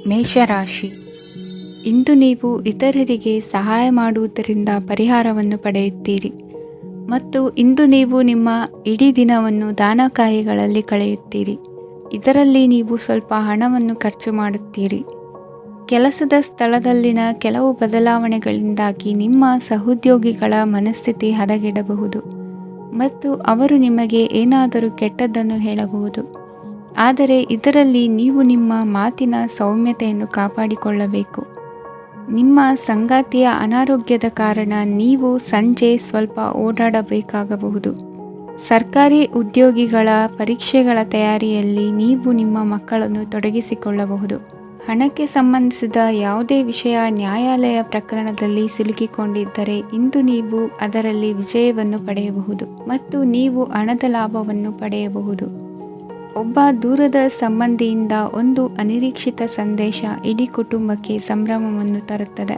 ಮೇಷರಾಶಿ. ಇಂದು ನೀವು ಇತರರಿಗೆ ಸಹಾಯ ಮಾಡುವುದರಿಂದ ಪರಿಹಾರವನ್ನು ಪಡೆಯುತ್ತೀರಿ ಮತ್ತು ಇಂದು ನೀವು ನಿಮ್ಮ ಇಡೀ ದಿನವನ್ನು ದಾನ ಕಾರ್ಯಗಳಲ್ಲಿ ಕಳೆಯುತ್ತೀರಿ. ಇದರಲ್ಲಿ ನೀವು ಸ್ವಲ್ಪ ಹಣವನ್ನು ಖರ್ಚು ಮಾಡುತ್ತೀರಿ. ಕೆಲಸದ ಸ್ಥಳದಲ್ಲಿನ ಕೆಲವು ಬದಲಾವಣೆಗಳಿಂದಾಗಿ ನಿಮ್ಮ ಸಹೋದ್ಯೋಗಿಗಳ ಮನಸ್ಥಿತಿ ಹದಗೆಡಬಹುದು ಮತ್ತು ಅವರು ನಿಮಗೆ ಏನಾದರೂ ಕೆಟ್ಟದ್ದನ್ನು ಹೇಳಬಹುದು. ಆದರೆ ಇದರಲ್ಲಿ ನೀವು ನಿಮ್ಮ ಮಾತಿನ ಸೌಮ್ಯತೆಯನ್ನು ಕಾಪಾಡಿಕೊಳ್ಳಬೇಕು. ನಿಮ್ಮ ಸಂಗಾತಿಯ ಅನಾರೋಗ್ಯದ ಕಾರಣ ನೀವು ಸಂಜೆ ಸ್ವಲ್ಪ ಓಡಾಡಬೇಕಾಗಬಹುದು. ಸರ್ಕಾರಿ ಉದ್ಯೋಗಿಗಳ ಪರೀಕ್ಷೆಗಳ ತಯಾರಿಯಲ್ಲಿ ನೀವು ನಿಮ್ಮ ಮಕ್ಕಳನ್ನು ತೊಡಗಿಸಿಕೊಳ್ಳಬಹುದು. ಹಣಕ್ಕೆ ಸಂಬಂಧಿಸಿದ ಯಾವುದೇ ವಿಷಯ ನ್ಯಾಯಾಲಯ ಪ್ರಕರಣದಲ್ಲಿ ಸಿಲುಕಿಕೊಂಡಿದ್ದರೆ ಇಂದು ನೀವು ಅದರಲ್ಲಿ ವಿಜಯವನ್ನು ಪಡೆಯಬಹುದು ಮತ್ತು ನೀವು ಹಣದ ಲಾಭವನ್ನು ಪಡೆಯಬಹುದು. ಒಬ್ಬ ದೂರದ ಸಂಬಂಧಿಯಿಂದ ಒಂದು ಅನಿರೀಕ್ಷಿತ ಸಂದೇಶ ಇಡೀ ಕುಟುಂಬಕ್ಕೆ ಸಂಭ್ರಮವನ್ನು ತರುತ್ತದೆ.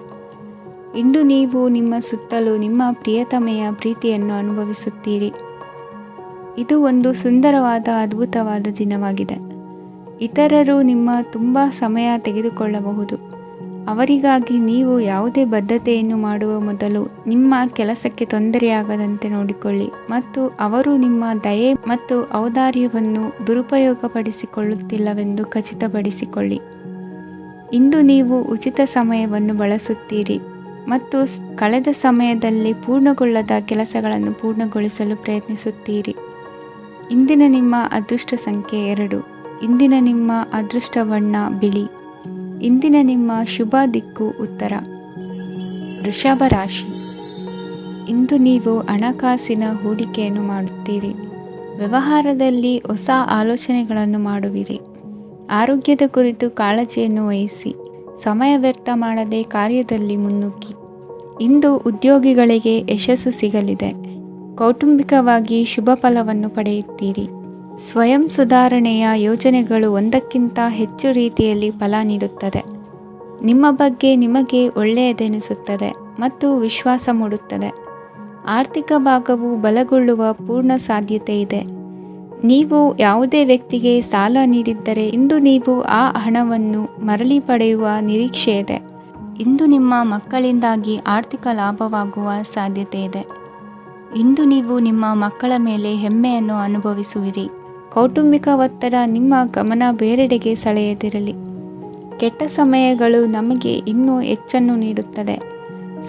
ಇಂದು ನೀವು ನಿಮ್ಮ ಸುತ್ತಲೂ ನಿಮ್ಮ ಪ್ರಿಯತಮೆಯ ಪ್ರೀತಿಯನ್ನು ಅನುಭವಿಸುತ್ತೀರಿ. ಇದು ಒಂದು ಸುಂದರವಾದ ಅದ್ಭುತವಾದ ದಿನವಾಗಿದೆ. ಇತರರು ನಿಮ್ಮ ತುಂಬ ಸಮಯ ತೆಗೆದುಕೊಳ್ಳಬಹುದು. ಅವರಿಗಾಗಿ ನೀವು ಯಾವುದೇ ಬದ್ಧತೆಯನ್ನು ಮಾಡುವ ಮೊದಲು ನಿಮ್ಮ ಕೆಲಸಕ್ಕೆ ತೊಂದರೆಯಾಗದಂತೆ ನೋಡಿಕೊಳ್ಳಿ ಮತ್ತು ಅವರು ನಿಮ್ಮ ದಯೆ ಮತ್ತು ಔದಾರ್ಯವನ್ನು ದುರುಪಯೋಗಪಡಿಸಿಕೊಳ್ಳುತ್ತಿಲ್ಲವೆಂದು ಖಚಿತಪಡಿಸಿಕೊಳ್ಳಿ. ಇಂದು ನೀವು ಉಚಿತ ಸಮಯವನ್ನು ಬಳಸುತ್ತೀರಿ ಮತ್ತು ಕಳೆದ ಸಮಯದಲ್ಲಿ ಪೂರ್ಣಗೊಳ್ಳದ ಕೆಲಸಗಳನ್ನು ಪೂರ್ಣಗೊಳಿಸಲು ಪ್ರಯತ್ನಿಸುತ್ತೀರಿ. ಇಂದಿನ ನಿಮ್ಮ ಅದೃಷ್ಟ ಸಂಖ್ಯೆ 2. ಇಂದಿನ ನಿಮ್ಮ ಅದೃಷ್ಟ ಬಣ್ಣ ಬಿಳಿ. ಇಂದಿನ ನಿಮ್ಮ ಶುಭ ದಿಕ್ಕು ಉತ್ತರ. ವೃಷಭ ರಾಶಿ. ಇಂದು ನೀವು ಹಣಕಾಸಿನ ಹೂಡಿಕೆಯನ್ನು ಮಾಡುತ್ತೀರಿ. ವ್ಯವಹಾರದಲ್ಲಿ ಹೊಸ ಆಲೋಚನೆಗಳನ್ನು ಮಾಡುವಿರಿ. ಆರೋಗ್ಯದ ಕುರಿತು ಕಾಳಜಿಯನ್ನು ವಹಿಸಿ. ಸಮಯ ವ್ಯರ್ಥ ಮಾಡದೆ ಕಾರ್ಯದಲ್ಲಿ ಮುನ್ನುಗ್ಗಿ. ಇಂದು ಉದ್ಯೋಗಿಗಳಿಗೆ ಯಶಸ್ಸು ಸಿಗಲಿದೆ. ಕೌಟುಂಬಿಕವಾಗಿ ಶುಭ ಫಲವನ್ನು ಪಡೆಯುತ್ತೀರಿ. ಸ್ವಯಂ ಸುಧಾರಣೆಯ ಯೋಜನೆಗಳು ಒಂದಕ್ಕಿಂತ ಹೆಚ್ಚು ರೀತಿಯಲ್ಲಿ ಫಲ ನೀಡುತ್ತದೆ. ನಿಮ್ಮ ಬಗ್ಗೆ ನಿಮಗೆ ಒಳ್ಳೆಯದೆನಿಸುತ್ತದೆ ಮತ್ತು ವಿಶ್ವಾಸ ಮೂಡುತ್ತದೆ. ಆರ್ಥಿಕ ಭಾಗವು ಬಲಗೊಳ್ಳುವ ಪೂರ್ಣ ಸಾಧ್ಯತೆ ಇದೆ. ನೀವು ಯಾವುದೇ ವ್ಯಕ್ತಿಗೆ ಸಾಲ ನೀಡಿದ್ದರೆ ಇಂದು ನೀವು ಆ ಹಣವನ್ನು ಮರಳಿ ಪಡೆಯುವ ನಿರೀಕ್ಷೆ ಇದೆ. ಇಂದು ನಿಮ್ಮ ಮಕ್ಕಳಿಂದಾಗಿ ಆರ್ಥಿಕ ಲಾಭವಾಗುವ ಸಾಧ್ಯತೆ ಇದೆ. ಇಂದು ನೀವು ನಿಮ್ಮ ಮಕ್ಕಳ ಮೇಲೆ ಹೆಮ್ಮೆಯನ್ನು ಅನುಭವಿಸುವಿರಿ. ಕೌಟುಂಬಿಕ ಒತ್ತಡ ನಿಮ್ಮ ಗಮನ ಬೇರೆಡೆಗೆ ಸೆಳೆಯದಿರಲಿ. ಕೆಟ್ಟ ಸಮಯಗಳು ನಮಗೆ ಇನ್ನೂ ಹೆಚ್ಚನ್ನು ನೀಡುತ್ತದೆ.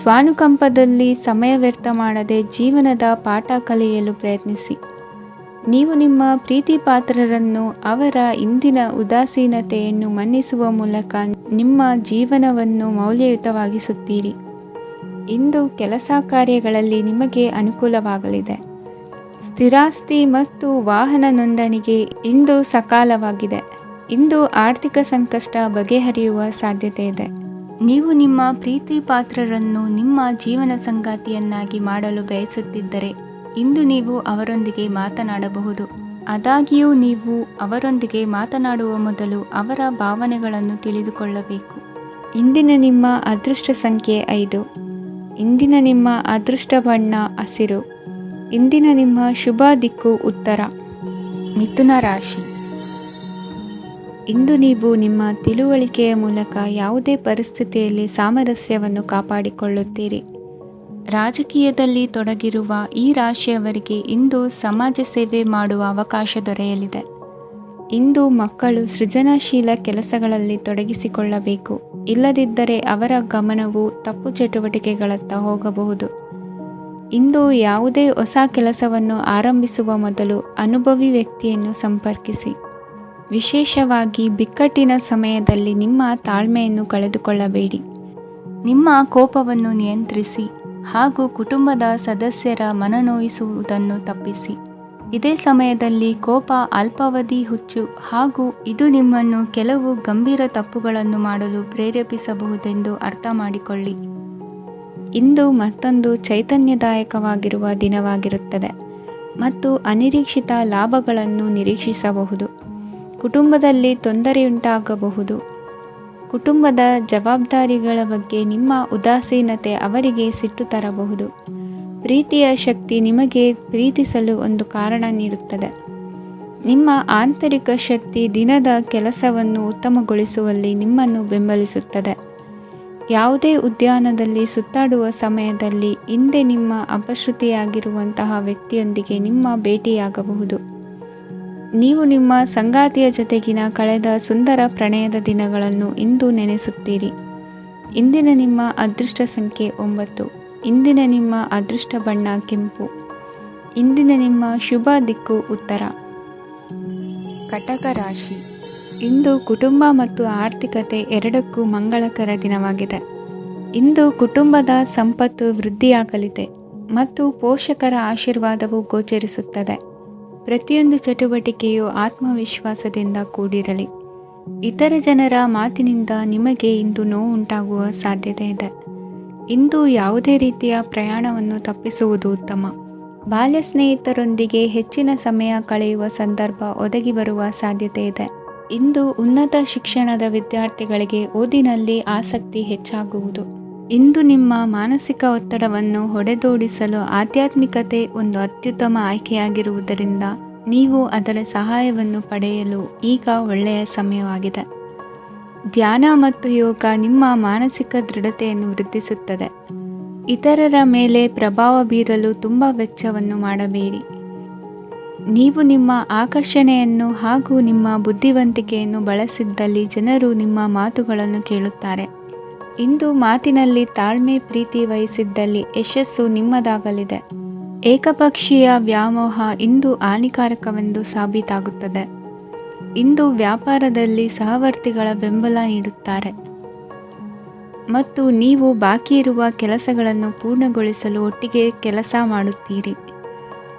ಸ್ವಾನುಕಂಪದಲ್ಲಿ ಸಮಯ ವ್ಯರ್ಥ ಮಾಡದೆ ಜೀವನದ ಪಾಠ ಕಲಿಯಲು ಪ್ರಯತ್ನಿಸಿ. ನೀವು ನಿಮ್ಮ ಪ್ರೀತಿ ಪಾತ್ರರನ್ನು ಅವರ ಇಂದಿನ ಉದಾಸೀನತೆಯನ್ನು ಮನ್ನಿಸುವ ಮೂಲಕ ನಿಮ್ಮ ಜೀವನವನ್ನು ಮೌಲ್ಯಯುತವಾಗಿಸುತ್ತೀರಿ. ಇಂದು ಕೆಲಸ ಕಾರ್ಯಗಳಲ್ಲಿ ನಿಮಗೆ ಅನುಕೂಲವಾಗಲಿದೆ. ಸ್ಥಿರಾಸ್ತಿ ಮತ್ತು ವಾಹನ ನೋಂದಣಿಗೆ ಇಂದು ಸಕಾಲವಾಗಿದೆ. ಇಂದು ಆರ್ಥಿಕ ಸಂಕಷ್ಟ ಬಗೆಹರಿಯುವ ಸಾಧ್ಯತೆ ಇದೆ. ನೀವು ನಿಮ್ಮ ಪ್ರೀತಿ ಪಾತ್ರರನ್ನು ನಿಮ್ಮ ಜೀವನ ಸಂಗಾತಿಯನ್ನಾಗಿ ಮಾಡಲು ಬಯಸುತ್ತಿದ್ದರೆ ಇಂದು ನೀವು ಅವರೊಂದಿಗೆ ಮಾತನಾಡಬಹುದು. ಆದಾಗ್ಯೂ ನೀವು ಅವರೊಂದಿಗೆ ಮಾತನಾಡುವ ಮೊದಲು ಅವರ ಭಾವನೆಗಳನ್ನು ತಿಳಿದುಕೊಳ್ಳಬೇಕು. ಇಂದಿನ ನಿಮ್ಮ ಅದೃಷ್ಟ ಸಂಖ್ಯೆ 5. ಇಂದಿನ ನಿಮ್ಮ ಅದೃಷ್ಟ ಬಣ್ಣ ಹಸಿರು. ಇಂದಿನ ನಿಮ್ಮ ಶುಭ ದಿಕ್ಕು ಉತ್ತರ. ಮಿಥುನ ರಾಶಿ. ಇಂದು ನೀವು ನಿಮ್ಮ ತಿಳುವಳಿಕೆಯ ಮೂಲಕ ಯಾವುದೇ ಪರಿಸ್ಥಿತಿಯಲ್ಲಿ ಸಾಮರಸ್ಯವನ್ನು ಕಾಪಾಡಿಕೊಳ್ಳುತ್ತೀರಿ. ರಾಜಕೀಯದಲ್ಲಿ ತೊಡಗಿರುವ ಈ ರಾಶಿಯವರಿಗೆ ಇಂದು ಸಮಾಜ ಸೇವೆ ಮಾಡುವ ಅವಕಾಶ ದೊರೆಯಲಿದೆ. ಇಂದು ಮಕ್ಕಳು ಸೃಜನಶೀಲ ಕೆಲಸಗಳಲ್ಲಿ ತೊಡಗಿಸಿಕೊಳ್ಳಬೇಕು. ಇಲ್ಲದಿದ್ದರೆ ಅವರ ಗಮನವು ತಪ್ಪು ಚಟುವಟಿಕೆಗಳತ್ತ ಹೋಗಬಹುದು. ಇಂದು ಯಾವುದೇ ಹೊಸ ಕೆಲಸವನ್ನು ಆರಂಭಿಸುವ ಮೊದಲು ಅನುಭವಿ ವ್ಯಕ್ತಿಯನ್ನು ಸಂಪರ್ಕಿಸಿ. ವಿಶೇಷವಾಗಿ ಬಿಕ್ಕಟ್ಟಿನ ಸಮಯದಲ್ಲಿ ನಿಮ್ಮ ತಾಳ್ಮೆಯನ್ನು ಕಳೆದುಕೊಳ್ಳಬೇಡಿ. ನಿಮ್ಮ ಕೋಪವನ್ನು ನಿಯಂತ್ರಿಸಿ ಹಾಗೂ ಕುಟುಂಬದ ಸದಸ್ಯರ ಮನನೋಯಿಸುವುದನ್ನು ತಪ್ಪಿಸಿ. ಇದೇ ಸಮಯದಲ್ಲಿ ಕೋಪ ಅಲ್ಪಾವಧಿ ಹುಚ್ಚು ಹಾಗೂ ಇದು ನಿಮ್ಮನ್ನು ಕೆಲವು ಗಂಭೀರ ತಪ್ಪುಗಳನ್ನು ಮಾಡಲು ಪ್ರೇರೇಪಿಸಬಹುದೆಂದು ಅರ್ಥ ಮಾಡಿಕೊಳ್ಳಿ. ಇಂದು ಮತ್ತೊಂದು ಚೈತನ್ಯದಾಯಕವಾಗಿರುವ ದಿನವಾಗಿರುತ್ತದೆ ಮತ್ತು ಅನಿರೀಕ್ಷಿತ ಲಾಭಗಳನ್ನು ನಿರೀಕ್ಷಿಸಬಹುದು. ಕುಟುಂಬದಲ್ಲಿ ತೊಂದರೆಯುಂಟಾಗಬಹುದು. ಕುಟುಂಬದ ಜವಾಬ್ದಾರಿಗಳ ಬಗ್ಗೆ ನಿಮ್ಮ ಉದಾಸೀನತೆ ಅವರಿಗೆ ಸಿಟ್ಟು ತರಬಹುದು. ಪ್ರೀತಿಯ ಶಕ್ತಿ ನಿಮಗೆ ಪ್ರೀತಿಸಲು ಒಂದು ಕಾರಣ ನೀಡುತ್ತದೆ. ನಿಮ್ಮ ಆಂತರಿಕ ಶಕ್ತಿ ದಿನದ ಕೆಲಸವನ್ನು ಉತ್ತಮಗೊಳಿಸುವಲ್ಲಿ ನಿಮ್ಮನ್ನು ಬೆಂಬಲಿಸುತ್ತದೆ. ಯಾವುದೇ ಉದ್ಯಾನದಲ್ಲಿ ಸುತ್ತಾಡುವ ಸಮಯದಲ್ಲಿ ಹಿಂದೆ ನಿಮ್ಮ ಅಪಶ್ರುತಿಯಾಗಿರುವಂತಹ ವ್ಯಕ್ತಿಯೊಂದಿಗೆ ನಿಮ್ಮ ಭೇಟಿಯಾಗಬಹುದು. ನೀವು ನಿಮ್ಮ ಸಂಗಾತಿಯ ಜೊತೆಗಿನ ಕಳೆದ ಸುಂದರ ಪ್ರಣಯದ ದಿನಗಳನ್ನು ಇಂದು ನೆನೆಸುತ್ತೀರಿ. ಇಂದಿನ ನಿಮ್ಮ ಅದೃಷ್ಟ ಸಂಖ್ಯೆ 9. ಇಂದಿನ ನಿಮ್ಮ ಅದೃಷ್ಟ ಬಣ್ಣ ಕೆಂಪು. ಇಂದಿನ ನಿಮ್ಮ ಶುಭ ದಿಕ್ಕು ಉತ್ತರ. ಕಟಕ ರಾಶಿ. ಇಂದು ಕುಟುಂಬ ಮತ್ತು ಆರ್ಥಿಕತೆ ಎರಡಕ್ಕೂ ಮಂಗಳಕರ ದಿನವಾಗಿದೆ. ಇಂದು ಕುಟುಂಬದ ಸಂಪತ್ತು ವೃದ್ಧಿಯಾಗಲಿದೆ ಮತ್ತು ಪೋಷಕರ ಆಶೀರ್ವಾದವು ಗೋಚರಿಸುತ್ತದೆ. ಪ್ರತಿಯೊಂದು ಚಟುವಟಿಕೆಯು ಆತ್ಮವಿಶ್ವಾಸದಿಂದ ಕೂಡಿರಲಿ. ಇತರ ಜನರ ಮಾತಿನಿಂದ ನಿಮಗೆ ಇಂದು ನೋವು ಉಂಟಾಗುವ ಸಾಧ್ಯತೆ ಇದೆ. ಇಂದು ಯಾವುದೇ ರೀತಿಯ ಪ್ರಯಾಣವನ್ನು ತಪ್ಪಿಸುವುದು ಉತ್ತಮ. ಬಾಲ್ಯ ಸ್ನೇಹಿತರೊಂದಿಗೆ ಹೆಚ್ಚಿನ ಸಮಯ ಕಳೆಯುವ ಸಂದರ್ಭ ಒದಗಿ ಬರುವ ಸಾಧ್ಯತೆ ಇದೆ. ಇಂದು ಉನ್ನತ ಶಿಕ್ಷಣದ ವಿದ್ಯಾರ್ಥಿಗಳಿಗೆ ಓದಿನಲ್ಲಿ ಆಸಕ್ತಿ ಹೆಚ್ಚಾಗುವುದು. ಇಂದು ನಿಮ್ಮ ಮಾನಸಿಕ ಒತ್ತಡವನ್ನು ಹೊಡೆದೋಡಿಸಲು ಆಧ್ಯಾತ್ಮಿಕತೆ ಒಂದು ಅತ್ಯುತ್ತಮ ಆಯ್ಕೆಯಾಗಿರುವುದರಿಂದ ನೀವು ಅದರ ಸಹಾಯವನ್ನು ಪಡೆಯಲು ಈಗ ಒಳ್ಳೆಯ ಸಮಯವಾಗಿದೆ. ಧ್ಯಾನ ಮತ್ತು ಯೋಗ ನಿಮ್ಮ ಮಾನಸಿಕ ದೃಢತೆಯನ್ನು ವೃದ್ಧಿಸುತ್ತದೆ. ಇತರರ ಮೇಲೆ ಪ್ರಭಾವ ಬೀರಲು ತುಂಬ ವೆಚ್ಚವನ್ನು ಮಾಡಬೇಡಿ. ನೀವು ನಿಮ್ಮ ಆಕರ್ಷಣೆಯನ್ನು ಹಾಗೂ ನಿಮ್ಮ ಬುದ್ಧಿವಂತಿಕೆಯನ್ನು ಬಳಸಿದ್ದಲ್ಲಿ ಜನರು ನಿಮ್ಮ ಮಾತುಗಳನ್ನು ಕೇಳುತ್ತಾರೆ. ಇಂದು ಮಾತಿನಲ್ಲಿ ತಾಳ್ಮೆ ಪ್ರೀತಿ ವಹಿಸಿದ್ದಲ್ಲಿ ಯಶಸ್ಸು ನಿಮ್ಮದಾಗಲಿದೆ. ಏಕಪಕ್ಷೀಯ ವ್ಯಾಮೋಹ ಇಂದು ಹಾನಿಕಾರಕವೆಂದು ಸಾಬೀತಾಗುತ್ತದೆ. ಇಂದು ವ್ಯಾಪಾರದಲ್ಲಿ ಸಹವರ್ತಿಗಳ ಬೆಂಬಲ ನೀಡುತ್ತಾರೆ ಮತ್ತು ನೀವು ಬಾಕಿ ಇರುವ ಕೆಲಸಗಳನ್ನು ಪೂರ್ಣಗೊಳಿಸಲು ಒಟ್ಟಿಗೆ ಕೆಲಸ ಮಾಡುತ್ತೀರಿ.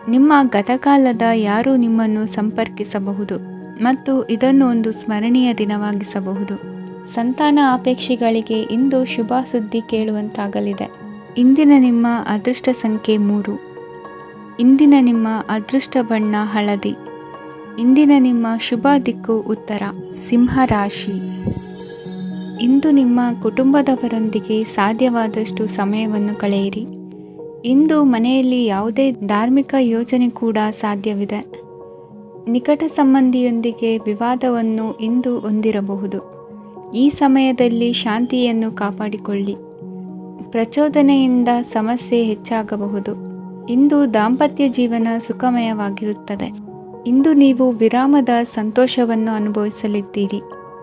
ನಿಮ್ಮ ಗತಕಾಲದ ಯಾರೂ ನಿಮ್ಮನ್ನು ಸಂಪರ್ಕಿಸಬಹುದು ಮತ್ತು ಇದನ್ನು ಒಂದು ಸ್ಮರಣೀಯ ದಿನವಾಗಿಸಬಹುದು. ಸಂತಾನ ಅಪೇಕ್ಷೆಗಳಿಗೆ ಇಂದು ಶುಭ ಸುದ್ದಿ ಕೇಳುವಂತಾಗಲಿದೆ. ಇಂದಿನ ನಿಮ್ಮ ಅದೃಷ್ಟ ಸಂಖ್ಯೆ 3. ಇಂದಿನ ನಿಮ್ಮ ಅದೃಷ್ಟ ಬಣ್ಣ ಹಳದಿ. ಇಂದಿನ ನಿಮ್ಮ ಶುಭ ದಿಕ್ಕು ಉತ್ತರ. ಸಿಂಹ ರಾಶಿ. ಇಂದು ನಿಮ್ಮ ಕುಟುಂಬದವರೊಂದಿಗೆ ಸಾಧ್ಯವಾದಷ್ಟು ಸಮಯವನ್ನು ಕಳೆಯಿರಿ. ಇಂದು ಮನೆಯಲ್ಲಿ ಯಾವುದೇ ಧಾರ್ಮಿಕ ಯೋಜನೆ ಕೂಡ ಸಾಧ್ಯವಿದೆ. ನಿಕಟ ಸಂಬಂಧಿಯೊಂದಿಗೆ ವಿವಾದವನ್ನು ಇಂದು ಹೊಂದಿರಬಹುದು. ಈ ಸಮಯದಲ್ಲಿ ಶಾಂತಿಯನ್ನು ಕಾಪಾಡಿಕೊಳ್ಳಿ. ಪ್ರಚೋದನೆಯಿಂದ ಸಮಸ್ಯೆ ಹೆಚ್ಚಾಗಬಹುದು. ಇಂದು ದಾಂಪತ್ಯ ಜೀವನ ಸುಖಮಯವಾಗಿರುತ್ತದೆ. ಇಂದು ನೀವು ವಿರಾಮದ ಸಂತೋಷವನ್ನು ಅನುಭವಿಸಲಿದ್ದೀರಿ.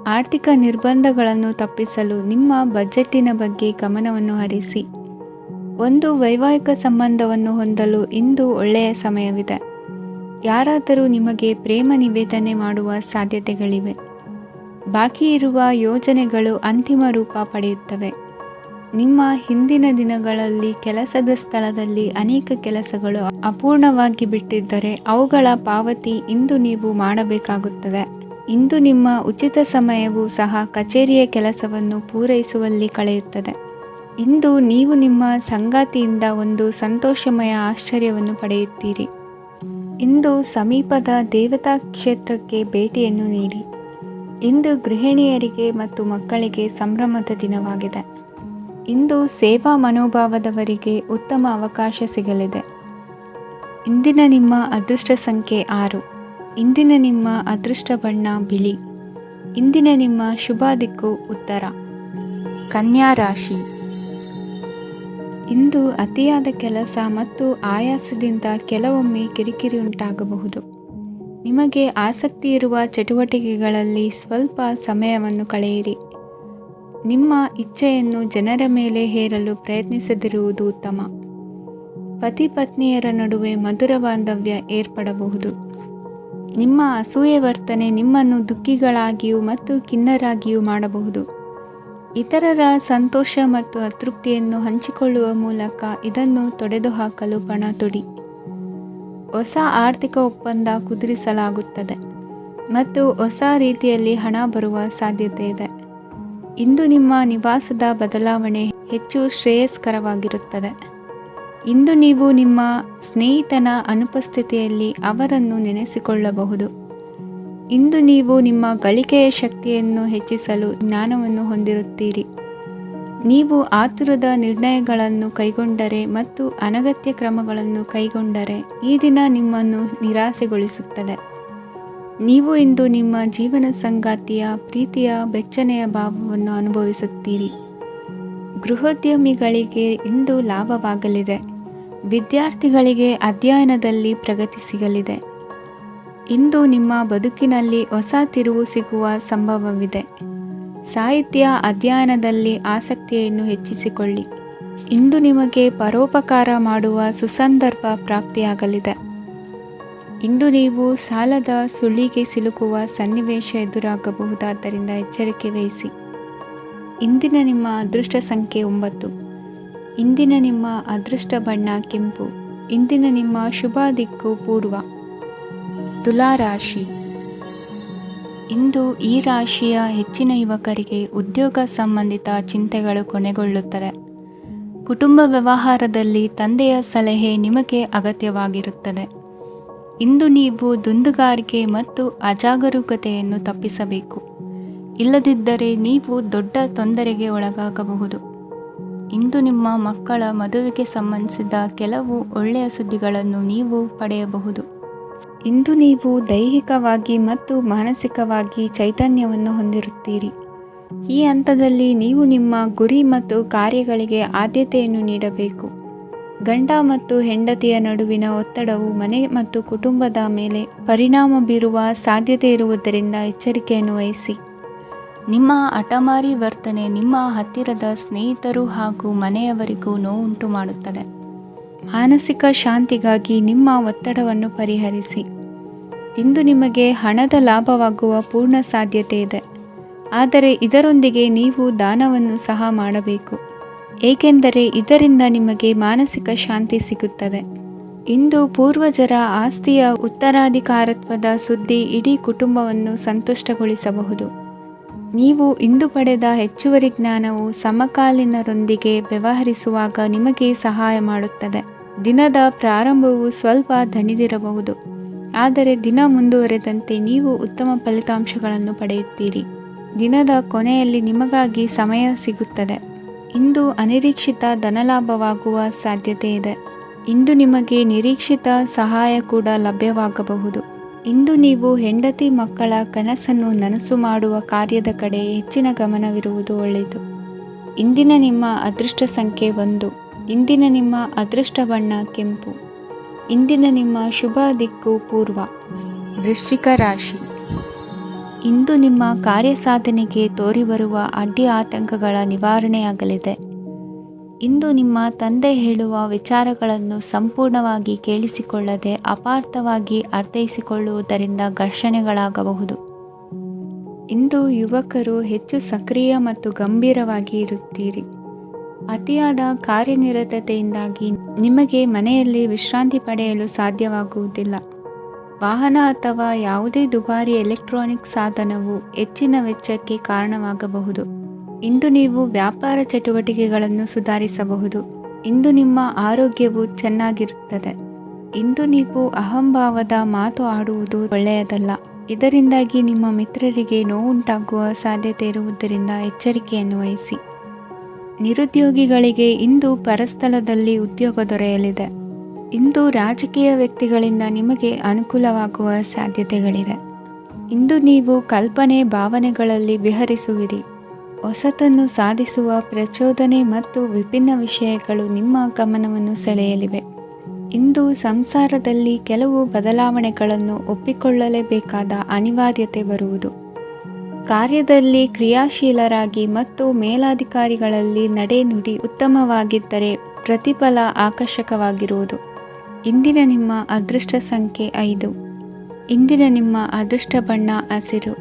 ಆರ್ಥಿಕ ನಿರ್ಬಂಧಗಳನ್ನು ತಪ್ಪಿಸಲು ನಿಮ್ಮ ಬಜೆಟ್ಟಿನ ಬಗ್ಗೆ ಗಮನವನ್ನು ಹರಿಸಿ. ಒಂದು ವೈವಾಹಿಕ ಸಂಬಂಧವನ್ನು ಹೊಂದಲು ಇಂದು ಒಳ್ಳೆಯ ಸಮಯವಿದೆ. ಯಾರಾದರೂ ನಿಮಗೆ ಪ್ರೇಮ ನಿವೇದನೆ ಮಾಡುವ ಸಾಧ್ಯತೆಗಳಿವೆ. ಬಾಕಿ ಇರುವ ಯೋಜನೆಗಳು ಅಂತಿಮ ರೂಪ ಪಡೆಯುತ್ತವೆ. ನಿಮ್ಮ ಹಿಂದಿನ ದಿನಗಳಲ್ಲಿ ಕೆಲಸದ ಸ್ಥಳದಲ್ಲಿ ಅನೇಕ ಕೆಲಸಗಳು ಅಪೂರ್ಣವಾಗಿ ಬಿಟ್ಟಿದ್ದರೆ ಅವುಗಳ ಪಾವತಿ ಇಂದು ನೀವು ಮಾಡಬೇಕಾಗುತ್ತದೆ. ಇಂದು ನಿಮ್ಮ ಉಚಿತ ಸಮಯವೂ ಸಹ ಕಚೇರಿಯ ಕೆಲಸವನ್ನು ಪೂರೈಸುವಲ್ಲಿ ಕಳೆಯುತ್ತದೆ. ಇಂದು ನೀವು ನಿಮ್ಮ ಸಂಗಾತಿಯಿಂದ ಒಂದು ಸಂತೋಷಮಯ ಆಶ್ಚರ್ಯವನ್ನು ಪಡೆಯುತ್ತೀರಿ. ಇಂದು ಸಮೀಪದ ದೇವತಾ ಕ್ಷೇತ್ರಕ್ಕೆ ಭೇಟಿಯನ್ನು ನೀಡಿ. ಇಂದು ಗೃಹಿಣಿಯರಿಗೆ ಮತ್ತು ಮಕ್ಕಳಿಗೆ ಸಂಭ್ರಮದ ದಿನವಾಗಿದೆ. ಇಂದು ಸೇವಾ ಮನೋಭಾವದವರಿಗೆ ಉತ್ತಮ ಅವಕಾಶ ಸಿಗಲಿದೆ. ಇಂದಿನ ನಿಮ್ಮ ಅದೃಷ್ಟ ಸಂಖ್ಯೆ 6. ಇಂದಿನ ನಿಮ್ಮ ಅದೃಷ್ಟ ಬಣ್ಣ ಬಿಳಿ. ಇಂದಿನ ನಿಮ್ಮ ಶುಭ ದಿಕ್ಕು ಉತ್ತರ. ಕನ್ಯಾ ರಾಶಿ. ಇಂದು ಅತಿಯಾದ ಕೆಲಸ ಮತ್ತು ಆಯಾಸದಿಂದ ಕೆಲವೊಮ್ಮೆ ಕಿರಿಕಿರಿ ಉಂಟಾಗಬಹುದು. ನಿಮಗೆ ಆಸಕ್ತಿ ಇರುವ ಚಟುವಟಿಕೆಗಳಲ್ಲಿ ಸ್ವಲ್ಪ ಸಮಯವನ್ನು ಕಳೆಯಿರಿ. ನಿಮ್ಮ ಇಚ್ಛೆಯನ್ನು ಜನರ ಮೇಲೆ ಹೇರಲು ಪ್ರಯತ್ನಿಸದಿರುವುದು ಉತ್ತಮ. ಪತಿ ಪತ್ನಿಯರ ನಡುವೆ ಮಧುರ ಬಾಂಧವ್ಯ ಏರ್ಪಡಬಹುದು. ನಿಮ್ಮ ಅಸೂಯೆ ವರ್ತನೆ ನಿಮ್ಮನ್ನು ದುಃಖಿಗಳಾಗಿಯೂ ಮತ್ತು ಖಿನ್ನರಾಗಿಯೂ ಮಾಡಬಹುದು. ಇತರರ ಸಂತೋಷ ಮತ್ತು ಅತೃಪ್ತಿಯನ್ನು ಹಂಚಿಕೊಳ್ಳುವ ಮೂಲಕ ಇದನ್ನು ತೊಡೆದುಹಾಕಲು ಪಣ ತೊಡಿ. ಹೊಸ ಆರ್ಥಿಕ ಒಪ್ಪಂದ ಕುದುರಿಸಲಾಗುತ್ತದೆ ಮತ್ತು ಹೊಸ ರೀತಿಯಲ್ಲಿ ಹಣ ಬರುವ ಸಾಧ್ಯತೆ ಇದೆ. ಇಂದು ನಿಮ್ಮ ನಿವಾಸದ ಬದಲಾವಣೆ ಹೆಚ್ಚು ಶ್ರೇಯಸ್ಕರವಾಗಿರುತ್ತದೆ. ಇಂದು ನೀವು ನಿಮ್ಮ ಸ್ನೇಹಿತನ ಅನುಪಸ್ಥಿತಿಯಲ್ಲಿ ಅವರನ್ನು ನೆನೆಸಿಕೊಳ್ಳಬಹುದು. ಇಂದು ನೀವು ನಿಮ್ಮ ಗಳಿಕೆಯ ಶಕ್ತಿಯನ್ನು ಹೆಚ್ಚಿಸಲು ಜ್ಞಾನವನ್ನು ಹೊಂದಿರುತ್ತೀರಿ. ನೀವು ಆತುರದ ನಿರ್ಣಯಗಳನ್ನು ಕೈಗೊಂಡರೆ ಮತ್ತು ಅನಗತ್ಯ ಕ್ರಮಗಳನ್ನು ಕೈಗೊಂಡರೆ ಈ ದಿನ ನಿಮ್ಮನ್ನು ನಿರಾಸೆಗೊಳಿಸುತ್ತದೆ. ನೀವು ಇಂದು ನಿಮ್ಮ ಜೀವನ ಸಂಗಾತಿಯ ಪ್ರೀತಿಯ ಬೆಚ್ಚನೆಯ ಭಾವವನ್ನು ಅನುಭವಿಸುತ್ತೀರಿ. ಗೃಹೋದ್ಯಮಿಗಳಿಗೆ ಇಂದು ಲಾಭವಾಗಲಿದೆ. ವಿದ್ಯಾರ್ಥಿಗಳಿಗೆ ಅಧ್ಯಯನದಲ್ಲಿ ಪ್ರಗತಿ ಸಿಗಲಿದೆ. ಇಂದು ನಿಮ್ಮ ಬದುಕಿನಲ್ಲಿ ಹೊಸ ತಿರುವು ಸಿಗುವ ಸಂಭವವಿದೆ. ಸಾಹಿತ್ಯ ಅಧ್ಯಯನದಲ್ಲಿ ಆಸಕ್ತಿಯನ್ನು ಹೆಚ್ಚಿಸಿಕೊಳ್ಳಿ. ಇಂದು ನಿಮಗೆ ಪರೋಪಕಾರ ಮಾಡುವ ಸುಸಂದರ್ಭ ಪ್ರಾಪ್ತಿಯಾಗಲಿದೆ. ಇಂದು ನೀವು ಸಾಲದ ಸುಳಿಗೆ ಸಿಲುಕುವ ಸನ್ನಿವೇಶ ಎದುರಾಗಬಹುದಾದ್ದರಿಂದ ಎಚ್ಚರಿಕೆ ವಹಿಸಿ. ಇಂದಿನ ನಿಮ್ಮ ಅದೃಷ್ಟ ಸಂಖ್ಯೆ 9. ಇಂದಿನ ನಿಮ್ಮ ಅದೃಷ್ಟ ಬಣ್ಣ ಕೆಂಪು. ಇಂದಿನ ನಿಮ್ಮ ಶುಭ ದಿಕ್ಕು ಪೂರ್ವ. ತುಲಾ ರಾಶಿ. ಇಂದು ಈ ರಾಶಿಯ ಹೆಚ್ಚಿನ ಯುವಕರಿಗೆ ಉದ್ಯೋಗ ಸಂಬಂಧಿತ ಚಿಂತೆಗಳು ಕೊನೆಗೊಳ್ಳುತ್ತದೆ. ಕುಟುಂಬ ವ್ಯವಹಾರದಲ್ಲಿ ತಂದೆಯ ಸಲಹೆ ನಿಮಗೆ ಅಗತ್ಯವಾಗಿರುತ್ತದೆ. ಇಂದು ನೀವು ದುಂದುಗಾರಿಕೆ ಮತ್ತು ಅಜಾಗರೂಕತೆಯನ್ನು ತಪ್ಪಿಸಬೇಕು. ಇಲ್ಲದಿದ್ದರೆ ನೀವು ದೊಡ್ಡ ತೊಂದರೆಗೆ ಒಳಗಾಗಬಹುದು. ಇಂದು ನಿಮ್ಮ ಮಕ್ಕಳ ಮದುವೆಗೆ ಸಂಬಂಧಿಸಿದ ಕೆಲವು ಒಳ್ಳೆಯ ಸುದ್ದಿಗಳನ್ನು ನೀವು ಪಡೆಯಬಹುದು. ಇಂದು ನೀವು ದೈಹಿಕವಾಗಿ ಮತ್ತು ಮಾನಸಿಕವಾಗಿ ಚೈತನ್ಯವನ್ನು ಹೊಂದಿರುತ್ತೀರಿ. ಈ ಹಂತದಲ್ಲಿ ನೀವು ನಿಮ್ಮ ಗುರಿ ಮತ್ತು ಕಾರ್ಯಗಳಿಗೆ ಆದ್ಯತೆಯನ್ನು ನೀಡಬೇಕು. ಗಂಡ ಮತ್ತು ಹೆಂಡತಿಯ ನಡುವಿನ ಒತ್ತಡವು ಮನೆ ಮತ್ತು ಕುಟುಂಬದ ಮೇಲೆ ಪರಿಣಾಮ ಬೀರುವ ಸಾಧ್ಯತೆ ಇರುವುದರಿಂದ ಎಚ್ಚರಿಕೆಯನ್ನು ವಹಿಸಿ. ನಿಮ್ಮ ಹಠಮಾರಿ ವರ್ತನೆ ನಿಮ್ಮ ಹತ್ತಿರದ ಸ್ನೇಹಿತರು ಹಾಗೂ ಮನೆಯವರಿಗೂ ನೋವುಂಟು ಮಾಡುತ್ತದೆ. ಮಾನಸಿಕ ಶಾಂತಿಗಾಗಿ ನಿಮ್ಮ ಒತ್ತಡವನ್ನು ಪರಿಹರಿಸಿ. ಇಂದು ನಿಮಗೆ ಹಣದ ಲಾಭವಾಗುವ ಪೂರ್ಣ ಸಾಧ್ಯತೆ ಇದೆ. ಆದರೆ ಇದರೊಂದಿಗೆ ನೀವು ದಾನವನ್ನು ಸಹ ಮಾಡಬೇಕು, ಏಕೆಂದರೆ ಇದರಿಂದ ನಿಮಗೆ ಮಾನಸಿಕ ಶಾಂತಿ ಸಿಗುತ್ತದೆ. ಇಂದು ಪೂರ್ವಜರ ಆಸ್ತಿಯ ಉತ್ತರಾಧಿಕಾರತ್ವದ ಸುದ್ದಿ ಇಡೀ ಕುಟುಂಬವನ್ನು ಸಂತುಷ್ಟಗೊಳಿಸಬಹುದು. ನೀವು ಇಂದು ಪಡೆದ ಹೆಚ್ಚುವರಿ ಜ್ಞಾನವು ಸಮಕಾಲೀನರೊಂದಿಗೆ ವ್ಯವಹರಿಸುವಾಗ ನಿಮಗೆ ಸಹಾಯ ಮಾಡುತ್ತದೆ. ದಿನದ ಪ್ರಾರಂಭವು ಸ್ವಲ್ಪ ದಣಿದಿರಬಹುದು, ಆದರೆ ದಿನ ಮುಂದುವರೆದಂತೆ ನೀವು ಉತ್ತಮ ಫಲಿತಾಂಶಗಳನ್ನು ಪಡೆಯುತ್ತೀರಿ. ದಿನದ ಕೊನೆಯಲ್ಲಿ ನಿಮಗಾಗಿ ಸಮಯ ಸಿಗುತ್ತದೆ. ಇಂದು ಅನಿರೀಕ್ಷಿತ ಧನಲಾಭವಾಗುವ ಸಾಧ್ಯತೆ ಇದೆ. ಇಂದು ನಿಮಗೆ ನಿರೀಕ್ಷಿತ ಸಹಾಯ ಕೂಡ ಲಭ್ಯವಾಗಬಹುದು. ಇಂದು ನೀವು ಹೆಂಡತಿ ಮಕ್ಕಳ ಕನಸನ್ನು ನನಸು ಮಾಡುವ ಕಾರ್ಯದ ಕಡೆ ಹೆಚ್ಚಿನ ಗಮನವಿರುವುದು ಒಳ್ಳೆಯದು. ಇಂದಿನ ನಿಮ್ಮ ಅದೃಷ್ಟ ಸಂಖ್ಯೆ 1. ಇಂದಿನ ನಿಮ್ಮ ಅದೃಷ್ಟ ಬಣ್ಣ ಕೆಂಪು. ಇಂದಿನ ನಿಮ್ಮ ಶುಭ ದಿಕ್ಕು ಪೂರ್ವ. ವೃಶ್ಚಿಕ ರಾಶಿ. ಇಂದು ನಿಮ್ಮ ಕಾರ್ಯಸಾಧನೆಗೆ ತೋರಿಬರುವ ಅಡ್ಡಿ ಆತಂಕಗಳ ನಿವಾರಣೆಯಾಗಲಿದೆ. ಇಂದು ನಿಮ್ಮ ತಂದೆ ಹೇಳುವ ವಿಚಾರಗಳನ್ನು ಸಂಪೂರ್ಣವಾಗಿ ಕೇಳಿಸಿಕೊಳ್ಳದೆ ಅಪಾರ್ಥವಾಗಿ ಅರ್ಥೈಸಿಕೊಳ್ಳುವುದರಿಂದ ಘರ್ಷಣೆಗಳಾಗಬಹುದು. ಇಂದು ಯುವಕರು ಹೆಚ್ಚು ಸಕ್ರಿಯ ಮತ್ತು ಗಂಭೀರವಾಗಿ ಇರುತ್ತೀರಿ. ಅತಿಯಾದ ಕಾರ್ಯನಿರತತೆಯಿಂದಾಗಿ ನಿಮಗೆ ಮನೆಯಲ್ಲಿ ವಿಶ್ರಾಂತಿ ಪಡೆಯಲು ಸಾಧ್ಯವಾಗುವುದಿಲ್ಲ. ವಾಹನ ಅಥವಾ ಯಾವುದೇ ದುಬಾರಿ ಎಲೆಕ್ಟ್ರಾನಿಕ್ ಸಾಧನವು ಹೆಚ್ಚಿನ ವೆಚ್ಚಕ್ಕೆ ಕಾರಣವಾಗಬಹುದು. ಇಂದು ನೀವು ವ್ಯಾಪಾರ ಚಟುವಟಿಕೆಗಳನ್ನು ಸುಧಾರಿಸಬಹುದು. ಇಂದು ನಿಮ್ಮ ಆರೋಗ್ಯವು ಚೆನ್ನಾಗಿರುತ್ತದೆ. ಇಂದು ನೀವು ಅಹಂಭಾವದ ಮಾತು ಆಡುವುದು ಒಳ್ಳೆಯದಲ್ಲ. ಇದರಿಂದಾಗಿ ನಿಮ್ಮ ಮಿತ್ರರಿಗೆ ನೋವುಂಟಾಗುವ ಸಾಧ್ಯತೆ ಇರುವುದರಿಂದ ಎಚ್ಚರಿಕೆಯನ್ನು ವಹಿಸಿ. ನಿರುದ್ಯೋಗಿಗಳಿಗೆ ಇಂದು ಪರಸ್ಥಳದಲ್ಲಿ ಉದ್ಯೋಗ ದೊರೆಯಲಿದೆ. ಇಂದು ರಾಜಕೀಯ ವ್ಯಕ್ತಿಗಳಿಂದ ನಿಮಗೆ ಅನುಕೂಲವಾಗುವ ಸಾಧ್ಯತೆಗಳಿದೆ. ಇಂದು ನೀವು ಕಲ್ಪನೆ ಭಾವನೆಗಳಲ್ಲಿ ವಿಹರಿಸುವಿರಿ. ಹೊಸತನ್ನು ಸಾಧಿಸುವ ಪ್ರಚೋದನೆ ಮತ್ತು ವಿಭಿನ್ನ ವಿಷಯಗಳು ನಿಮ್ಮ ಗಮನವನ್ನು ಸೆಳೆಯಲಿವೆ. ಇಂದು ಸಂಸಾರದಲ್ಲಿ ಕೆಲವು ಬದಲಾವಣೆಗಳನ್ನು ಒಪ್ಪಿಕೊಳ್ಳಲೇಬೇಕಾದ ಅನಿವಾರ್ಯತೆ ಬರುವುದು. ಕಾರ್ಯದಲ್ಲಿ ಕ್ರಿಯಾಶೀಲರಾಗಿ ಮತ್ತು ಮೇಲಾಧಿಕಾರಿಗಳಲ್ಲಿ ನಡೆನುಡಿ ಉತ್ತಮವಾಗಿದ್ದರೆ ಪ್ರತಿಫಲ ಆಕರ್ಷಕವಾಗಿರುವುದು. ಇಂದಿನ ನಿಮ್ಮ ಅದೃಷ್ಟ ಸಂಖ್ಯೆ 5. ಇಂದಿನ ನಿಮ್ಮ ಅದೃಷ್ಟ ಬಣ್ಣ ಹಸಿರು.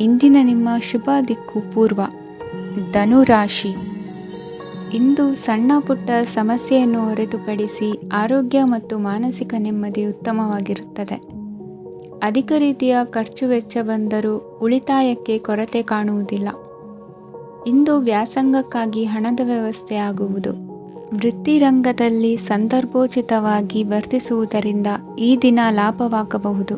ಇಂದಿನ ನಿಮ್ಮ ಶುಭ ದಿಕ್ಕು ಪೂರ್ವ. ಧನುರಾಶಿ. ಇಂದು ಸಣ್ಣ ಪುಟ್ಟ ಸಮಸ್ಯೆಯನ್ನು ಹೊರತುಪಡಿಸಿ ಆರೋಗ್ಯ ಮತ್ತು ಮಾನಸಿಕ ನೆಮ್ಮದಿ ಉತ್ತಮವಾಗಿರುತ್ತದೆ. ಅಧಿಕ ರೀತಿಯ ಖರ್ಚು ವೆಚ್ಚ ಬಂದರೂ ಉಳಿತಾಯಕ್ಕೆ ಕೊರತೆ ಕಾಣುವುದಿಲ್ಲ. ಇಂದು ವ್ಯಾಸಂಗಕ್ಕಾಗಿ ಹಣದ ವ್ಯವಸ್ಥೆ ಆಗುವುದು. ವೃತ್ತಿರಂಗದಲ್ಲಿ ಸಂದರ್ಭೋಚಿತವಾಗಿ ವರ್ತಿಸುವುದರಿಂದ ಈ ದಿನ ಲಾಭವಾಗಬಹುದು.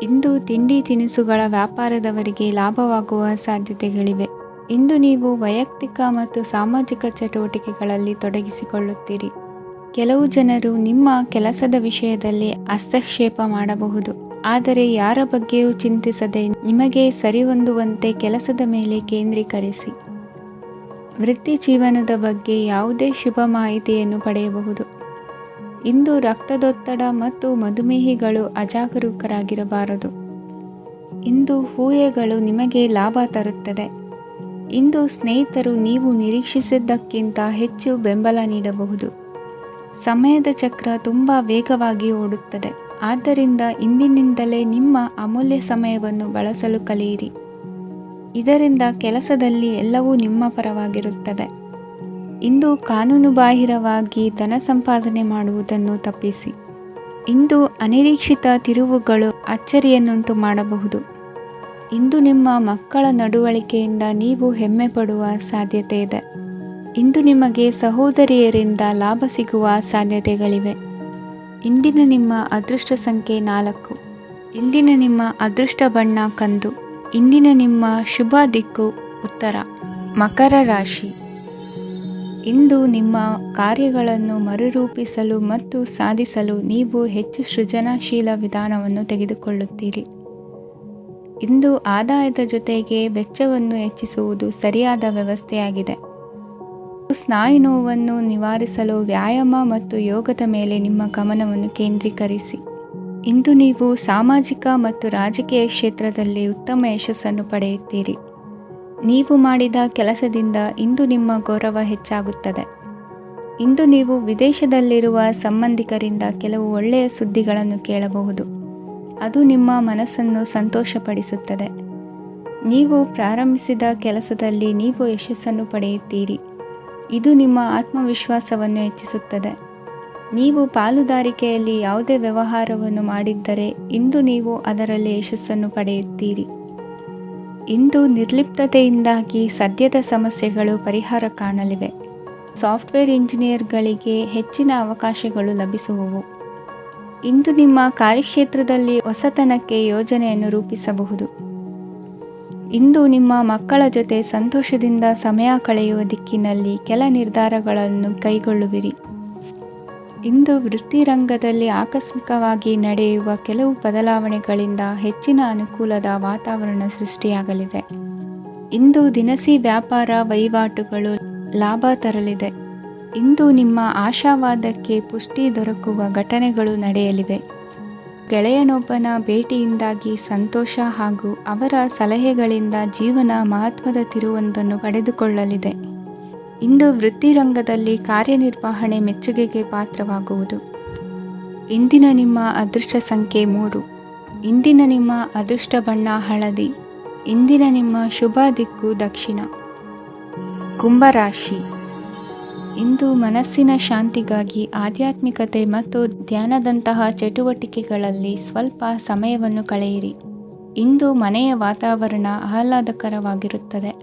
ಇಂದು ತಿಂಡಿ ತಿನಿಸುಗಳ ವ್ಯಾಪಾರದವರಿಗೆ ಲಾಭವಾಗುವ ಸಾಧ್ಯತೆಗಳಿವೆ. ಇಂದು ನೀವು ವೈಯಕ್ತಿಕ ಮತ್ತು ಸಾಮಾಜಿಕ ಚಟುವಟಿಕೆಗಳಲ್ಲಿ ತೊಡಗಿಸಿಕೊಳ್ಳುತ್ತೀರಿ. ಕೆಲವು ಜನರು ನಿಮ್ಮ ಕೆಲಸದ ವಿಷಯದಲ್ಲಿ ಹಸ್ತಕ್ಷೇಪ ಮಾಡಬಹುದು. ಆದರೆ ಯಾರ ಬಗ್ಗೆಯೂ ಚಿಂತಿಸದೆ ನಿಮಗೆ ಸರಿಹೊಂದುವಂತೆ ಕೆಲಸದ ಮೇಲೆ ಕೇಂದ್ರೀಕರಿಸಿ. ವೃತ್ತಿ ಜೀವನದ ಬಗ್ಗೆ ಯಾವುದೇ ಶುಭ ಮಾಹಿತಿಯನ್ನು ಪಡೆಯಬಹುದು. ಇಂದು ರಕ್ತದೊತ್ತಡ ಮತ್ತು ಮಧುಮೇಹಿಗಳು ಅಜಾಗರೂಕರಾಗಿರಬಾರದು. ಇಂದು ಊಹೆಗಳು ನಿಮಗೆ ಲಾಭ ತರುತ್ತದೆ. ಇಂದು ಸ್ನೇಹಿತರು ನೀವು ನಿರೀಕ್ಷಿಸಿದ್ದಕ್ಕಿಂತ ಹೆಚ್ಚು ಬೆಂಬಲ ನೀಡಬಹುದು. ಸಮಯದ ಚಕ್ರ ತುಂಬ ವೇಗವಾಗಿ ಓಡುತ್ತದೆ. ಆದ್ದರಿಂದ ಇಂದಿನಿಂದಲೇ ನಿಮ್ಮ ಅಮೂಲ್ಯ ಸಮಯವನ್ನು ಬಳಸಲು ಕಲಿಯಿರಿ. ಇದರಿಂದ ಕೆಲಸದಲ್ಲಿ ಎಲ್ಲವೂ ನಿಮ್ಮ ಪರವಾಗಿರುತ್ತದೆ. ಇಂದು ಕಾನೂನುಬಾಹಿರವಾಗಿ ಧನ ಸಂಪಾದನೆ ಮಾಡುವುದನ್ನು ತಪ್ಪಿಸಿ. ಇಂದು ಅನಿರೀಕ್ಷಿತ ತಿರುವುಗಳು ಅಚ್ಚರಿಯನ್ನುಂಟು ಮಾಡಬಹುದು. ಇಂದು ನಿಮ್ಮ ಮಕ್ಕಳ ನಡವಳಿಕೆಯಿಂದ ನೀವು ಹೆಮ್ಮೆ ಪಡುವ ಸಾಧ್ಯತೆ ಇದೆ. ಇಂದು ನಿಮಗೆ ಸಹೋದರಿಯರಿಂದ ಲಾಭ ಸಿಗುವ ಸಾಧ್ಯತೆಗಳಿವೆ. ಇಂದಿನ ನಿಮ್ಮ ಅದೃಷ್ಟ ಸಂಖ್ಯೆ 4. ಇಂದಿನ ನಿಮ್ಮ ಅದೃಷ್ಟ ಬಣ್ಣ ಕಂದು. ಇಂದಿನ ನಿಮ್ಮ ಶುಭ ದಿಕ್ಕು ಉತ್ತರ. ಮಕರ ರಾಶಿ. ಇಂದು ನಿಮ್ಮ ಕಾರ್ಯಗಳನ್ನು ಮರುರೂಪಿಸಲು ಮತ್ತು ಸಾಧಿಸಲು ನೀವು ಹೆಚ್ಚು ಸೃಜನಶೀಲ ವಿಧಾನವನ್ನು ತೆಗೆದುಕೊಳ್ಳುತ್ತೀರಿ. ಇಂದು ಆದಾಯದ ಜೊತೆಗೆ ವೆಚ್ಚವನ್ನು ಹೆಚ್ಚಿಸುವುದು ಸರಿಯಾದ ವ್ಯವಸ್ಥೆಯಾಗಿದೆ. ಸ್ನಾಯು ನೋವನ್ನು ನಿವಾರಿಸಲು ವ್ಯಾಯಾಮ ಮತ್ತು ಯೋಗದ ಮೇಲೆ ನಿಮ್ಮ ಗಮನವನ್ನು ಕೇಂದ್ರೀಕರಿಸಿ. ಇಂದು ನೀವು ಸಾಮಾಜಿಕ ಮತ್ತು ರಾಜಕೀಯ ಕ್ಷೇತ್ರದಲ್ಲಿ ಉತ್ತಮ ಯಶಸ್ಸನ್ನು ಪಡೆಯುತ್ತೀರಿ. ನೀವು ಮಾಡಿದ ಕೆಲಸದಿಂದ ಇಂದು ನಿಮ್ಮ ಗೌರವ ಹೆಚ್ಚಾಗುತ್ತದೆ. ಇಂದು ನೀವು ವಿದೇಶದಲ್ಲಿರುವ ಸಂಬಂಧಿಕರಿಂದ ಕೆಲವು ಒಳ್ಳೆಯ ಸುದ್ದಿಗಳನ್ನು ಕೇಳಬಹುದು. ಅದು ನಿಮ್ಮ ಮನಸ್ಸನ್ನು ಸಂತೋಷಪಡಿಸುತ್ತದೆ. ನೀವು ಪ್ರಾರಂಭಿಸಿದ ಕೆಲಸದಲ್ಲಿ ನೀವು ಯಶಸ್ಸನ್ನು ಪಡೆಯುತ್ತೀರಿ. ಇದು ನಿಮ್ಮ ಆತ್ಮವಿಶ್ವಾಸವನ್ನು ಹೆಚ್ಚಿಸುತ್ತದೆ. ನೀವು ಪಾಲುದಾರಿಕೆಯಲ್ಲಿ ಯಾವುದೇ ವ್ಯವಹಾರವನ್ನು ಮಾಡಿದ್ದರೆ ಇಂದು ನೀವು ಅದರಲ್ಲಿ ಯಶಸ್ಸನ್ನು ಪಡೆಯುತ್ತೀರಿ. ಇಂದು ನಿರ್ಲಿಪ್ತತೆಯಿಂದಾಗಿ ಸದ್ಯದ ಸಮಸ್ಯೆಗಳು ಪರಿಹಾರ ಕಾಣಲಿವೆ. ಸಾಫ್ಟ್ವೇರ್ ಇಂಜಿನಿಯರ್ಗಳಿಗೆ ಹೆಚ್ಚಿನ ಅವಕಾಶಗಳು ಲಭಿಸುವವು. ಇಂದು ನಿಮ್ಮ ಕಾರ್ಯಕ್ಷೇತ್ರದಲ್ಲಿ ಹೊಸತನಕ್ಕೆ ಯೋಜನೆಯನ್ನು ರೂಪಿಸಬಹುದು. ಇಂದು ನಿಮ್ಮ ಮಕ್ಕಳ ಜೊತೆ ಸಂತೋಷದಿಂದ ಸಮಯ ಕಳೆಯುವ ದಿಕ್ಕಿನಲ್ಲಿ ಕೆಲ ನಿರ್ಧಾರಗಳನ್ನು ಕೈಗೊಳ್ಳುವಿರಿ. ಇಂದು ವೃತ್ತಿರಂಗದಲ್ಲಿ ಆಕಸ್ಮಿಕವಾಗಿ ನಡೆಯುವ ಕೆಲವು ಬದಲಾವಣೆಗಳಿಂದ ಹೆಚ್ಚಿನ ಅನುಕೂಲದ ವಾತಾವರಣ ಸೃಷ್ಟಿಯಾಗಲಿದೆ. ಇಂದು ದಿನಸಿ ವ್ಯಾಪಾರ ವಹಿವಾಟುಗಳು ಲಾಭ ತರಲಿದೆ. ಇಂದು ನಿಮ್ಮ ಆಶಾವಾದಕ್ಕೆ ಪುಷ್ಟಿ ದೊರಕುವ ಘಟನೆಗಳು ನಡೆಯಲಿವೆ. ಗೆಳೆಯನೊಬ್ಬನ ಭೇಟಿಯಿಂದಾಗಿ ಸಂತೋಷ ಹಾಗೂ ಅವರ ಸಲಹೆಗಳಿಂದ ಜೀವನ ಮಹತ್ವದ ತಿರುವೊಂದನ್ನು ಪಡೆದುಕೊಳ್ಳಲಿದೆ. ಇಂದು ವೃತ್ತಿರಂಗದಲ್ಲಿ ಕಾರ್ಯನಿರ್ವಹಣೆ ಮೆಚ್ಚುಗೆಗೆ ಪಾತ್ರವಾಗುವುದು. ಇಂದಿನ ನಿಮ್ಮ ಅದೃಷ್ಟ ಸಂಖ್ಯೆ 3. ಇಂದಿನ ನಿಮ್ಮ ಅದೃಷ್ಟ ಬಣ್ಣ ಹಳದಿ. ಇಂದಿನ ನಿಮ್ಮ ಶುಭ ದಿಕ್ಕು ದಕ್ಷಿಣ. ಕುಂಭರಾಶಿ. ಇಂದು ಮನಸ್ಸಿನ ಶಾಂತಿಗಾಗಿ ಆಧ್ಯಾತ್ಮಿಕತೆ ಮತ್ತು ಧ್ಯಾನದಂತಹ ಚಟುವಟಿಕೆಗಳಲ್ಲಿ ಸ್ವಲ್ಪ ಸಮಯವನ್ನು ಕಳೆಯಿರಿ. ಇಂದು ಮನೆಯ ವಾತಾವರಣ ಆಹ್ಲಾದಕರವಾಗಿರುತ್ತದೆ.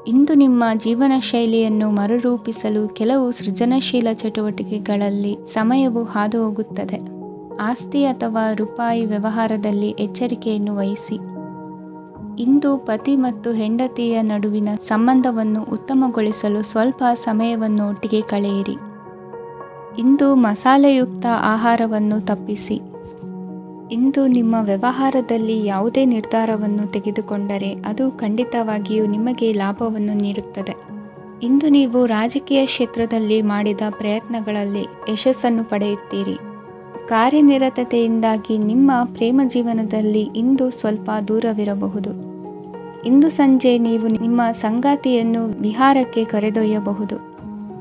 ಇಂದು ನಿಮ್ಮ ಜೀವನ ಶೈಲಿಯನ್ನು ಮರುರೂಪಿಸಲು ಕೆಲವು ಸೃಜನಶೀಲ ಚಟುವಟಿಕೆಗಳಲ್ಲಿ ಸಮಯವು ಹಾದುಹೋಗುತ್ತದೆ. ಆಸ್ತಿ ಅಥವಾ ರೂಪಾಯಿ ವ್ಯವಹಾರದಲ್ಲಿ ಎಚ್ಚರಿಕೆಯನ್ನು ವಹಿಸಿ. ಇಂದು ಪತಿ ಮತ್ತು ಹೆಂಡತಿಯ ನಡುವಿನ ಸಂಬಂಧವನ್ನು ಉತ್ತಮಗೊಳಿಸಲು ಸ್ವಲ್ಪ ಸಮಯವನ್ನು ಒಟ್ಟಿಗೆ ಕಳೆಯಿರಿ. ಇಂದು ಮಸಾಲೆಯುಕ್ತ ಆಹಾರವನ್ನು ತಪ್ಪಿಸಿ. ಇಂದು ನಿಮ್ಮ ವ್ಯವಹಾರದಲ್ಲಿ ಯಾವುದೇ ನಿರ್ಧಾರವನ್ನು ತೆಗೆದುಕೊಂಡರೆ ಅದು ಖಂಡಿತವಾಗಿಯೂ ನಿಮಗೆ ಲಾಭವನ್ನು ನೀಡುತ್ತದೆ. ಇಂದು ನೀವು ರಾಜಕೀಯ ಕ್ಷೇತ್ರದಲ್ಲಿ ಮಾಡಿದ ಪ್ರಯತ್ನಗಳಲ್ಲಿ ಯಶಸ್ಸನ್ನು ಪಡೆಯುತ್ತೀರಿ. ಕಾರ್ಯನಿರತತೆಯಿಂದಾಗಿ ನಿಮ್ಮ ಪ್ರೇಮ ಜೀವನದಲ್ಲಿ ಇಂದು ಸ್ವಲ್ಪ ದೂರವಿರಬಹುದು. ಇಂದು ಸಂಜೆ ನೀವು ನಿಮ್ಮ ಸಂಗಾತಿಯನ್ನು ವಿಹಾರಕ್ಕೆ ಕರೆದೊಯ್ಯಬಹುದು.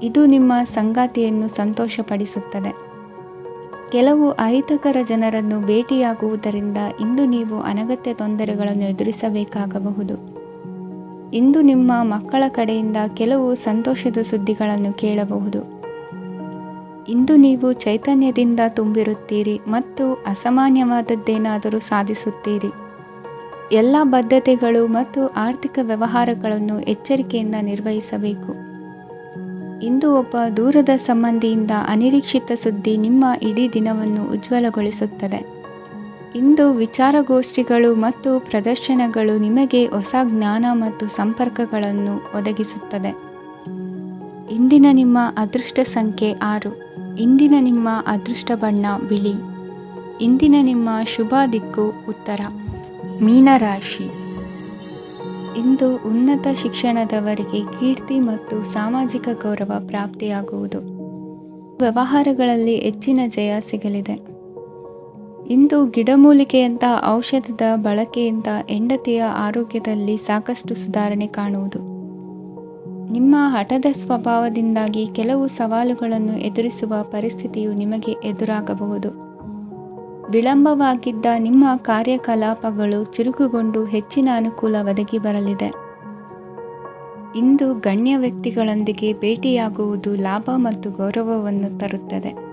ಇದು ನಿಮ್ಮ ಸಂಗಾತಿಯನ್ನು ಸಂತೋಷಪಡಿಸುತ್ತದೆ. ಕೆಲವು ಅಹಿತಕರ ಜನರನ್ನು ಭೇಟಿಯಾಗುವುದರಿಂದ ಇಂದು ನೀವು ಅನಗತ್ಯ ತೊಂದರೆಗಳನ್ನು ಎದುರಿಸಬೇಕಾಗಬಹುದು. ಇಂದು ನಿಮ್ಮ ಮಕ್ಕಳ ಕಡೆಯಿಂದ ಕೆಲವು ಸಂತೋಷದ ಸುದ್ದಿಗಳನ್ನು ಕೇಳಬಹುದು. ಇಂದು ನೀವು ಚೈತನ್ಯದಿಂದ ತುಂಬಿರುತ್ತೀರಿ ಮತ್ತು ಅಸಾಮಾನ್ಯವಾದದ್ದೇನಾದರೂ ಸಾಧಿಸುತ್ತೀರಿ. ಎಲ್ಲ ಬದ್ಧತೆಗಳು ಮತ್ತು ಆರ್ಥಿಕ ವ್ಯವಹಾರಗಳನ್ನು ಎಚ್ಚರಿಕೆಯಿಂದ ನಿರ್ವಹಿಸಬೇಕು. ಇಂದು ಒಬ್ಬ ದೂರದ ಸಂಬಂಧಿಯಿಂದ ಅನಿರೀಕ್ಷಿತ ಸುದ್ದಿ ನಿಮ್ಮ ಇಡೀ ದಿನವನ್ನು ಉಜ್ವಲಗೊಳಿಸುತ್ತದೆ. ಇಂದು ವಿಚಾರಗೋಷ್ಠಿಗಳು ಮತ್ತು ಪ್ರದರ್ಶನಗಳು ನಿಮಗೆ ಹೊಸ ಜ್ಞಾನ ಮತ್ತು ಸಂಪರ್ಕಗಳನ್ನು ಒದಗಿಸುತ್ತದೆ. ಇಂದಿನ ನಿಮ್ಮ ಅದೃಷ್ಟ ಸಂಖ್ಯೆ 6. ಇಂದಿನ ನಿಮ್ಮ ಅದೃಷ್ಟ ಬಣ್ಣ ಬಿಳಿ. ಇಂದಿನ ನಿಮ್ಮ ಶುಭ ದಿಕ್ಕು ಉತ್ತರ. ಮೀನರಾಶಿ. ಇಂದು ಉನ್ನತ ಶಿಕ್ಷಣದವರಿಗೆ ಕೀರ್ತಿ ಮತ್ತು ಸಾಮಾಜಿಕ ಗೌರವ ಪ್ರಾಪ್ತಿಯಾಗುವುದು. ವ್ಯವಹಾರಗಳಲ್ಲಿ ಹೆಚ್ಚಿನ ಜಯ ಸಿಗಲಿದೆ. ಇಂದು ಗಿಡಮೂಲಿಕೆಯಂತಹ ಔಷಧದ ಬಳಕೆಯಿಂದ ಹೆಂಡತಿಯ ಆರೋಗ್ಯದಲ್ಲಿ ಸಾಕಷ್ಟು ಸುಧಾರಣೆ ಕಾಣುವುದು. ನಿಮ್ಮ ಹಠದ ಸ್ವಭಾವದಿಂದಾಗಿ ಕೆಲವು ಸವಾಲುಗಳನ್ನು ಎದುರಿಸುವ ಪರಿಸ್ಥಿತಿಯು ನಿಮಗೆ ಎದುರಾಗಬಹುದು. ವಿಳಂಬವಾಗಿದ್ದ ನಿಮ್ಮ ಕಾರ್ಯಕಲಾಪಗಳು ಚುರುಕುಗೊಂಡು ಹೆಚ್ಚಿನ ಅನುಕೂಲ ಒದಗಿ ಬರಲಿದೆ. ಇಂದು ಗಣ್ಯ ವ್ಯಕ್ತಿಗಳೊಂದಿಗೆ ಭೇಟಿಯಾಗುವುದು ಲಾಭ ಮತ್ತು ಗೌರವವನ್ನು ತರುತ್ತದೆ.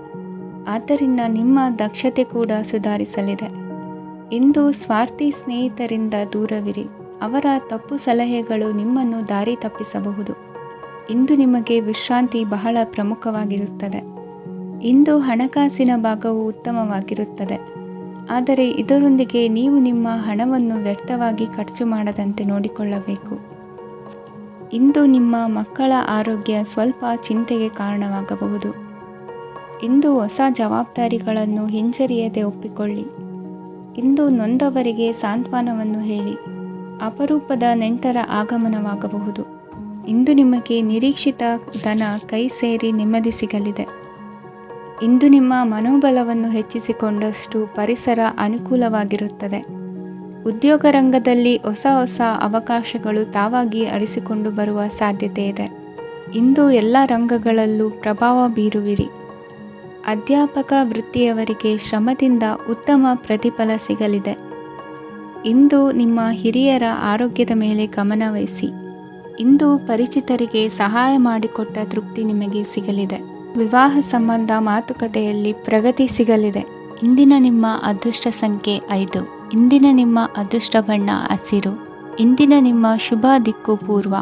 ಆದ್ದರಿಂದ ನಿಮ್ಮ ದಕ್ಷತೆ ಕೂಡ ಸುಧಾರಿಸಲಿದೆ. ಇಂದು ಸ್ವಾರ್ಥಿ ಸ್ನೇಹಿತರಿಂದ ದೂರವಿರಿ. ಅವರ ತಪ್ಪು ಸಲಹೆಗಳು ನಿಮ್ಮನ್ನು ದಾರಿ ತಪ್ಪಿಸಬಹುದು. ಇಂದು ನಿಮಗೆ ವಿಶ್ರಾಂತಿ ಬಹಳ ಪ್ರಮುಖವಾಗಿರುತ್ತದೆ. ಇಂದು ಹಣಕಾಸಿನ ಭಾಗವು ಉತ್ತಮವಾಗಿರುತ್ತದೆ. ಆದರೆ ಇದರೊಂದಿಗೆ ನೀವು ನಿಮ್ಮ ಹಣವನ್ನು ವ್ಯರ್ಥವಾಗಿ ಖರ್ಚು ಮಾಡದಂತೆ ನೋಡಿಕೊಳ್ಳಬೇಕು. ಇಂದು ನಿಮ್ಮ ಮಕ್ಕಳ ಆರೋಗ್ಯ ಸ್ವಲ್ಪ ಚಿಂತೆಗೆ ಕಾರಣವಾಗಬಹುದು. ಇಂದು ಹೊಸ ಜವಾಬ್ದಾರಿಗಳನ್ನು ಹಿಂಜರಿಯದೆ ಒಪ್ಪಿಕೊಳ್ಳಿ. ಇಂದು ನೊಂದವರಿಗೆ ಸಾಂತ್ವನವನ್ನು ಹೇಳಿ. ಅಪರೂಪದ ನೆಂಟರ ಆಗಮನವಾಗಬಹುದು. ಇಂದು ನಿಮಗೆ ನಿರೀಕ್ಷಿತ ಧನ ಕೈ ಸೇರಿ ನೆಮ್ಮದಿ ಸಿಗಲಿದೆ. ಇಂದು ನಿಮ್ಮ ಮನೋಬಲವನ್ನು ಹೆಚ್ಚಿಸಿಕೊಂಡಷ್ಟು ಪರಿಸರ ಅನುಕೂಲವಾಗಿರುತ್ತದೆ. ಉದ್ಯೋಗ ರಂಗದಲ್ಲಿ ಹೊಸ ಹೊಸ ಅವಕಾಶಗಳು ತಾವಾಗಿ ಅರಿಸಿಕೊಂಡು ಬರುವ ಸಾಧ್ಯತೆ ಇದೆ. ಇಂದು ಎಲ್ಲ ರಂಗಗಳಲ್ಲೂ ಪ್ರಭಾವ ಬೀರುವಿರಿ. ಅಧ್ಯಾಪಕ ವೃತ್ತಿಯವರಿಗೆ ಶ್ರಮದಿಂದ ಉತ್ತಮ ಪ್ರತಿಫಲ ಸಿಗಲಿದೆ. ಇಂದು ನಿಮ್ಮ ಹಿರಿಯರ ಆರೋಗ್ಯದ ಮೇಲೆ ಗಮನವಹಿಸಿ. ಇಂದು ಪರಿಚಿತರಿಗೆ ಸಹಾಯ ಮಾಡಿಕೊಟ್ಟ ತೃಪ್ತಿ ನಿಮಗೆ ಸಿಗಲಿದೆ. ವಿವಾಹ ಸಂಬಂಧ ಮಾತುಕತೆಯಲ್ಲಿ ಪ್ರಗತಿ ಸಿಗಲಿದೆ. ಇಂದಿನ ನಿಮ್ಮ ಅದೃಷ್ಟ ಸಂಖ್ಯೆ 5. ಇಂದಿನ ನಿಮ್ಮ ಅದೃಷ್ಟ ಬಣ್ಣ ಹಸಿರು. ಇಂದಿನ ನಿಮ್ಮ ಶುಭ ದಿಕ್ಕು ಪೂರ್ವ.